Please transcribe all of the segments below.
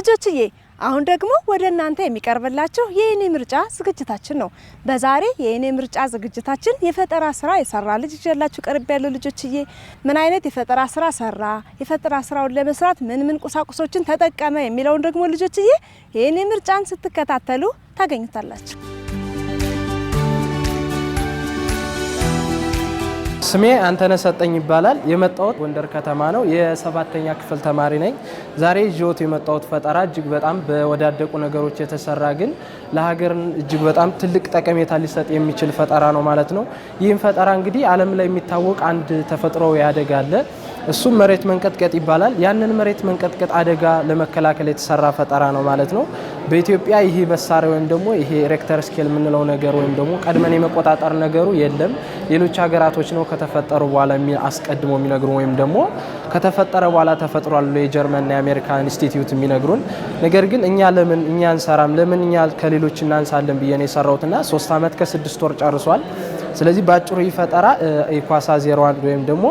ልጆችዬ አሁን ደግሞ ወደ እናንተ የሚቀርብላችሁ የኔ ምርጫ ዝግጅታችን ነው። በዛሬ የኔ ምርጫ ዝግጅታችን የፈጠራ ስራ የሰራ ልጅ ይዤላችሁ ቀርብ ያለው ልጆችዬ ምን አይነት የፈጠራ ስራ ሰራ፣ የፈጠራ ስራውን ለመስራት ምን ቁሳቁሶችን ተጠቀመ የሚለውን ደግሞ ልጆችዬ የኔ ምርጫን ስትከታተሉ ታገኙታላችሁ። ስሜ አንተነህ ሰጠኝ ይባላል። የመጣሁት ጎንደር ከተማ ነው። የሰባተኛ ክፍል ተማሪ ነኝ። ዛሬ ይዤት የመጣሁት ፈጠራ እጅግ በጣም በወዳደቁ ነገሮች የተሰራ ግን ለሀገር እጅግ በጣም ትልቅ ጠቀሜታ ሊሰጥ የሚችል ፈጠራ ነው ማለት ነው። ይህም ፈጠራ እንግዲህ ዓለም ላይ የሚታወቅ አንድ ተፈጥሯዊ አደጋ አለ። እሱም መሬት መንቀጥቀጥ ይባላል። ያንን መሬት መንቀጥቀጥ አደጋ ለመከላከል የተሰራ ፈጠራ ነው ማለት ነው። በኢትዮጵያ ይሄ መሳሪያ ወይም ደግሞ ይሄ ሬክተር ስኬል የምንለው ነገር ወይም ደግሞ ቀድመን የመቆጣጠር ነገሩ የለም። ሌሎች ሀገራቶች ነው ከተፈጠሩ በኋላ አስቀድሞ የሚነግሩ ወይም ደግሞ ከተፈጠረ በኋላ ተፈጥሯል የጀርመንና የአሜሪካ ኢንስቲትዩት የሚነግሩን። ነገር ግን እኛ ለምን እኛ አንሰራም፣ ለምን እኛ ከሌሎች እናንሳለን ብዬ ነው የሰራሁትና 3 አመት ከ6 ወር ጨርሷል። ስለዚህ ባጭሩ ይፈጠራ ኢኳሳ 01 ወይም ደግሞ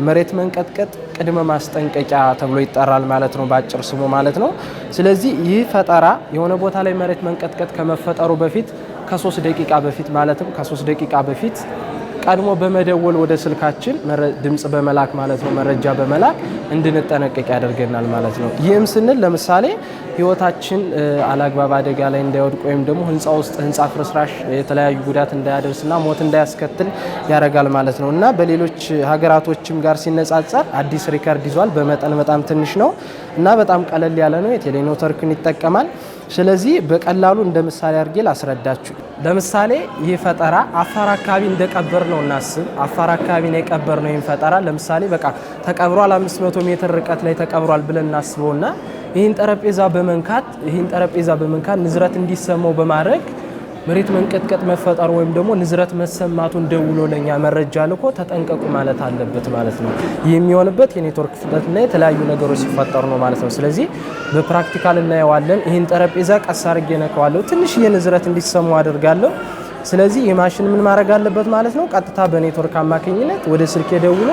መሬት መንቀጥቀጥ ቅድመ ማስጠንቀቂያ ተብሎ ይጠራል ማለት ነው፣ ባጭር ስሙ ማለት ነው። ስለዚህ ይህ ፈጠራ የሆነ ቦታ ላይ መሬት መንቀጥቀጥ ከመፈጠሩ በፊት ከ3 ደቂቃ በፊት ማለትም ከ3 ደቂቃ በፊት ቀድሞ በመደወል ወደ ስልካችን ድምጽ በመላክ ማለት ነው መረጃ በመላክ እንድንጠነቀቅ ያደርገናል ማለት ነው። ይህም ስንል ለምሳሌ ህይወታችን አላግባብ አደጋ ላይ እንዳይወድቅ ወይም ደግሞ ህንጻ ውስጥ ህንጻ ፍርስራሽ የተለያዩ ጉዳት እንዳያደርስና ሞት እንዳያስከትል ያደርጋል ማለት ነው። እና በሌሎች ሀገራቶችም ጋር ሲነጻጸር አዲስ ሪከርድ ይዟል። በመጠን በጣም ትንሽ ነው እና በጣም ቀለል ያለ ነው። የቴሌኔትወርክን ይጠቀማል። ስለዚህ በቀላሉ እንደ ምሳሌ አድርጌ ላስረዳችሁ። ለምሳሌ ይህ ፈጠራ አፋር አካባቢ እንደቀበር ነው እናስብ። አፋር አካባቢ ነው የቀበር ነው። ይህን ፈጠራ ለምሳሌ በቃ ተቀብሯል 500 ሜትር ርቀት ላይ ተቀብሯል ብለን እናስበውና ይህን ጠረጴዛ በመንካት ንዝረት እንዲሰማው በማድረግ መሬት መንቀጥቀጥ መፈጠሩ ወይም ደግሞ ንዝረት መሰማቱን ደውሎ ለኛ መረጃ ልኮ ተጠንቀቁ ማለት አለበት ማለት ነው። ይህ የሚሆንበት የኔትወርክ ፍጥነትና የተለያዩ ነገሮች ሲፈጠሩ ነው ማለት ነው። ስለዚህ በፕራክቲካል እናየዋለን። ይህን ጠረጴዛ ቀስ አድርጌ ነካዋለሁ፣ ትንሽዬ ንዝረት እንዲሰማው አደርጋለሁ። ስለዚህ የማሽን ምን ማድረግ አለበት ማለት ነው፣ ቀጥታ በኔትወርክ አማካኝነት ወደ ስልኬ ደውሎ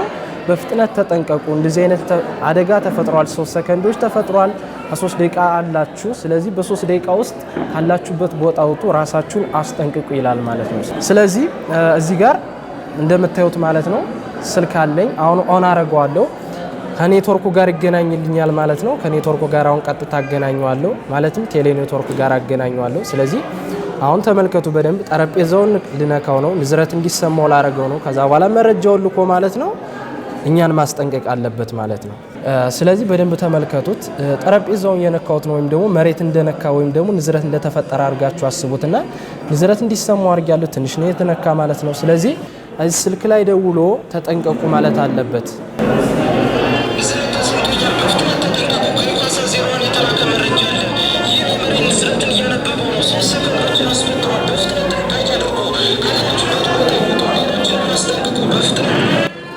በፍጥነት ተጠንቀቁ፣ እንደዚህ አይነት አደጋ ተፈጥሯል፣ 3 ሰከንዶች ተፈጥሯል፣ 3 ደቂቃ አላችሁ። ስለዚህ በ3 ደቂቃ ውስጥ ካላችሁበት ቦታ ውጡ፣ ራሳችሁን አስጠንቅቁ ይላል ማለት ነው። ስለዚህ እዚህ ጋር እንደምታዩት ማለት ነው ስልክ አለኝ። አሁን ኦን አረጋዋለሁ፣ ከኔትወርኩ ጋር ይገናኝልኛል ማለት ነው። ከኔትወርኩ ጋር አሁን ቀጥታ አገናኘዋለሁ ማለትም ቴሌኔትወርክ ጋር አገናኘዋለሁ። ስለዚህ አሁን ተመልከቱ በደንብ ጠረጴዛውን ልነካው ነው፣ ንዝረት እንዲሰማው ላረገው ነው። ከዛ በኋላ መረጃውን ልኮ ማለት ነው እኛን ማስጠንቀቅ አለበት ማለት ነው። ስለዚህ በደንብ ተመልከቱት። ጠረጴዛውን የነካውት ነው ወይም ደግሞ መሬት እንደነካ ወይም ደግሞ ንዝረት እንደተፈጠረ አድርጋችሁ አስቡትና ንዝረት እንዲሰማው አድርጋለሁ። ትንሽ ነው የተነካ ማለት ነው። ስለዚህ እዚህ ስልክ ላይ ደውሎ ተጠንቀቁ ማለት አለበት።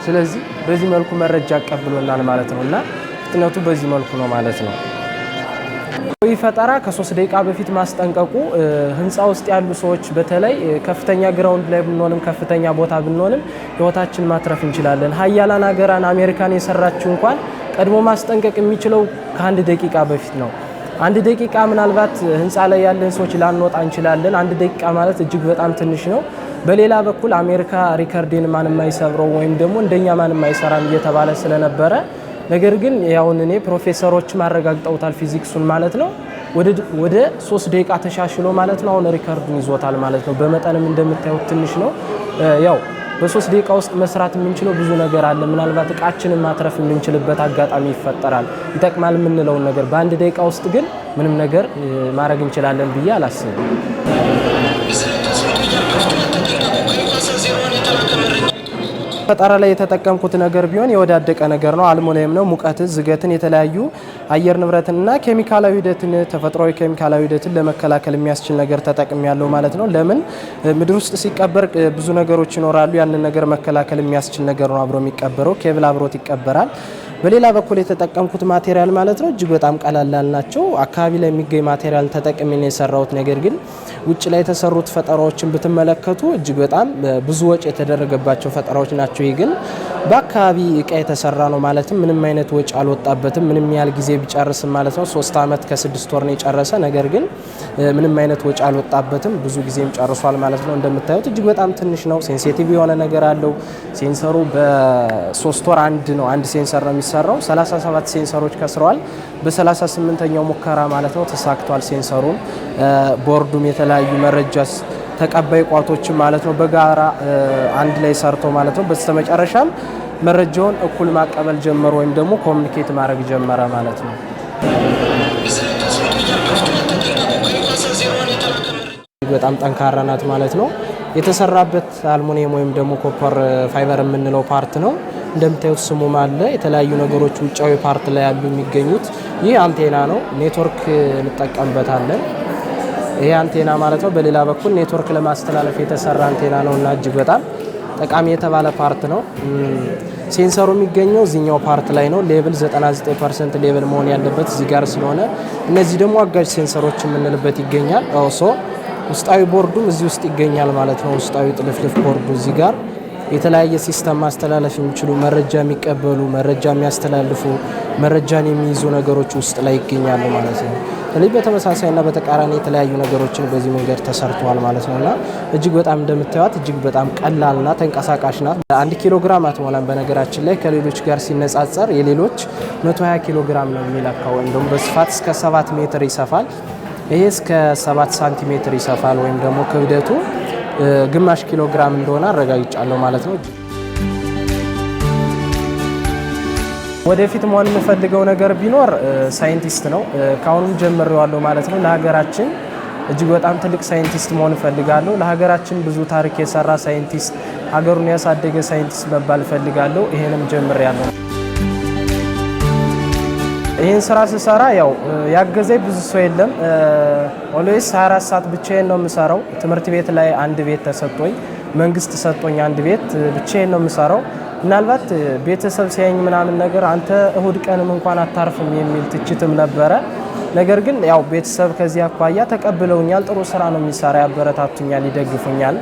ስለዚህ በዚህ መልኩ መረጃ አቀብሎናል ማለት ነው እና ፍጥነቱ በዚህ መልኩ ነው ማለት ነው። ይህ ፈጠራ ከ3 ደቂቃ በፊት ማስጠንቀቁ ህንጻ ውስጥ ያሉ ሰዎች በተለይ ከፍተኛ ግራውንድ ላይ ብንሆንም ከፍተኛ ቦታ ብንሆንም ህይወታችን ማትረፍ እንችላለን። ሀያላን ሀገራን አሜሪካን የሰራችው እንኳን ቀድሞ ማስጠንቀቅ የሚችለው ከ1 ደቂቃ በፊት ነው። 1 ደቂቃ ምናልባት ህንጻ ላይ ያለን ሰዎች ላንወጣ እንችላለን። 1 ደቂቃ ማለት እጅግ በጣም ትንሽ ነው። በሌላ በኩል አሜሪካ ሪከርድን ማንም አይሰብረው ወይም ደግሞ እንደኛ ማንም አይሰራም እየተባለ ስለነበረ ነገር ግን ያውን እኔ ፕሮፌሰሮችም አረጋግጠውታል ፊዚክሱን ማለት ነው ወደ 3 ደቂቃ ተሻሽሎ ማለት ነው አሁን ሪከርዱን ይዞታል ማለት ነው። በመጠንም እንደምታዩት ትንሽ ነው። ያው በ3 ደቂቃ ውስጥ መስራት የምንችለው ብዙ ነገር አለ። ምናልባት እቃችንን ማትረፍ የምንችልበት አጋጣሚ ይፈጠራል። ይጠቅማል የምንለውን ነገር በ1 ደቂቃ ውስጥ ግን ምንም ነገር ማድረግ እንችላለን ብዬ አላስብም። ፈጠራ ላይ የተጠቀምኩት ነገር ቢሆን የወዳደቀ ነገር ነው። አልሙኒየም ነው። ሙቀትን፣ ዝገትን፣ የተለያዩ አየር ንብረትንና ኬሚካላዊ ሂደትን ተፈጥሯዊ ኬሚካላዊ ሂደትን ለመከላከል የሚያስችል ነገር ተጠቅም ያለው ማለት ነው። ለምን ምድር ውስጥ ሲቀበር ብዙ ነገሮች ይኖራሉ። ያንን ነገር መከላከል የሚያስችል ነገር ነው አብሮ የሚቀበረው። ኬብል አብሮት ይቀበራል። በሌላ በኩል የተጠቀምኩት ማቴሪያል ማለት ነው እጅግ በጣም ቀላል ናቸው። አካባቢ ላይ የሚገኝ ማቴሪያል ተጠቅሜ ነው የሰራሁት። ነገር ግን ውጭ ላይ የተሰሩት ፈጠራዎችን ብትመለከቱ እጅግ በጣም ብዙ ወጪ የተደረገባቸው ፈጠራዎች ናቸው። ይህ ግን በአካባቢ እቃ የተሰራ ነው ማለትም ምንም አይነት ወጪ አልወጣበትም። ምንም ያህል ጊዜ ቢጨርስም ማለት ነው 3 ዓመት ከ6 ወር ነው የጨረሰ። ነገር ግን ምንም አይነት ወጪ አልወጣበትም። ብዙ ጊዜም ጨርሷል ማለት ነው። እንደምታዩት እጅግ በጣም ትንሽ ነው። ሴንሲቲቭ የሆነ ነገር አለው። ሴንሰሩ በ3 ወር አንድ ነው አንድ ሴንሰር ነው የሚሰራው። 37 ሴንሰሮች ከስረዋል። በ38ኛው ሙከራ ማለት ነው ተሳክቷል። ሴንሰሩን ቦርዱም የተለያዩ መረጃ ተቀባይ ቋቶችን ማለት ነው በጋራ አንድ ላይ ሰርቶ ማለት ነው በስተመጨረሻም መረጃውን እኩል ማቀበል ጀመረ ወይም ደግሞ ኮሙኒኬት ማድረግ ጀመረ ማለት ነው። በጣም ጠንካራ ናት ማለት ነው። የተሰራበት አልሙኒየም ወይም ደግሞ ኮፐር ፋይበር የምንለው ፓርት ነው። እንደምታዩት ስሙም አለ። የተለያዩ ነገሮች ውጫዊ ፓርት ላይ ያሉ የሚገኙት ይህ አንቴና ነው። ኔትወርክ እንጠቀምበታለን። ይሄ አንቴና ማለት ነው በሌላ በኩል ኔትወርክ ለማስተላለፍ የተሰራ አንቴና ነው እና እጅግ በጣም ጠቃሚ የተባለ ፓርት ነው። ሴንሰሩ የሚገኘው እዚህኛው ፓርት ላይ ነው። ሌቭል 99% ሌቭል መሆን ያለበት እዚህ ጋር ስለሆነ እነዚህ ደግሞ አጋዥ ሴንሰሮች የምንልበት ይገኛል። ሶ ውስጣዊ ቦርዱም እዚህ ውስጥ ይገኛል ማለት ነው። ውስጣዊ ጥልፍልፍ ቦርዱ እዚህ ጋር የተለያየ ሲስተም ማስተላለፍ የሚችሉ መረጃ የሚቀበሉ መረጃ የሚያስተላልፉ መረጃን የሚይዙ ነገሮች ውስጥ ላይ ይገኛሉ ማለት ነው። ስለዚህ በተመሳሳይና በተቃራኒ የተለያዩ ነገሮችን በዚህ መንገድ ተሰርተዋል ማለት ነውና እጅግ በጣም እንደምታዩት እጅግ በጣም ቀላልና ተንቀሳቃሽ ናት። 1 ኪሎ ግራም አትሞላም። በነገራችን ላይ ከሌሎች ጋር ሲነጻጸር የሌሎች 120 ኪሎ ግራም ነው የሚለካው። እንደውም በስፋት እስከ 7 ሜትር ይሰፋል። ይሄ እስከ 7 ሳንቲሜትር ይሰፋል ወይም ደግሞ ክብደቱ ግማሽ ኪሎ ግራም እንደሆነ አረጋግጫለሁ ማለት ነው። ወደፊት መሆን የምፈልገው ነገር ቢኖር ሳይንቲስት ነው። ካሁንም ጀምሬዋለሁ ማለት ነው። ለሀገራችን እጅግ በጣም ትልቅ ሳይንቲስት መሆን እፈልጋለሁ። ለሀገራችን ብዙ ታሪክ የሰራ ሳይንቲስት፣ ሀገሩን ያሳደገ ሳይንቲስት መባል እፈልጋለሁ። ይሄንም ጀምሬያለሁ። ይህን ስራ ስሰራ ያው ያገዘኝ ብዙ ሰው የለም። ኦልዌይስ 24 ሰዓት ብቻዬን ነው የምሰራው። ትምህርት ቤት ላይ አንድ ቤት ተሰጥቶኝ መንግስት ሰጥቶኝ አንድ ቤት ብቻዬን ነው የምሰራው። ምናልባት ቤተሰብ ሲያየኝ ምናምን ነገር አንተ እሁድ ቀንም እንኳን አታርፍም የሚል ትችትም ነበረ። ነገር ግን ያው ቤተሰብ ከዚህ አኳያ ተቀብለውኛል። ጥሩ ስራ ነው የሚሰራ፣ ያበረታቱኛል፣ ይደግፉኛል።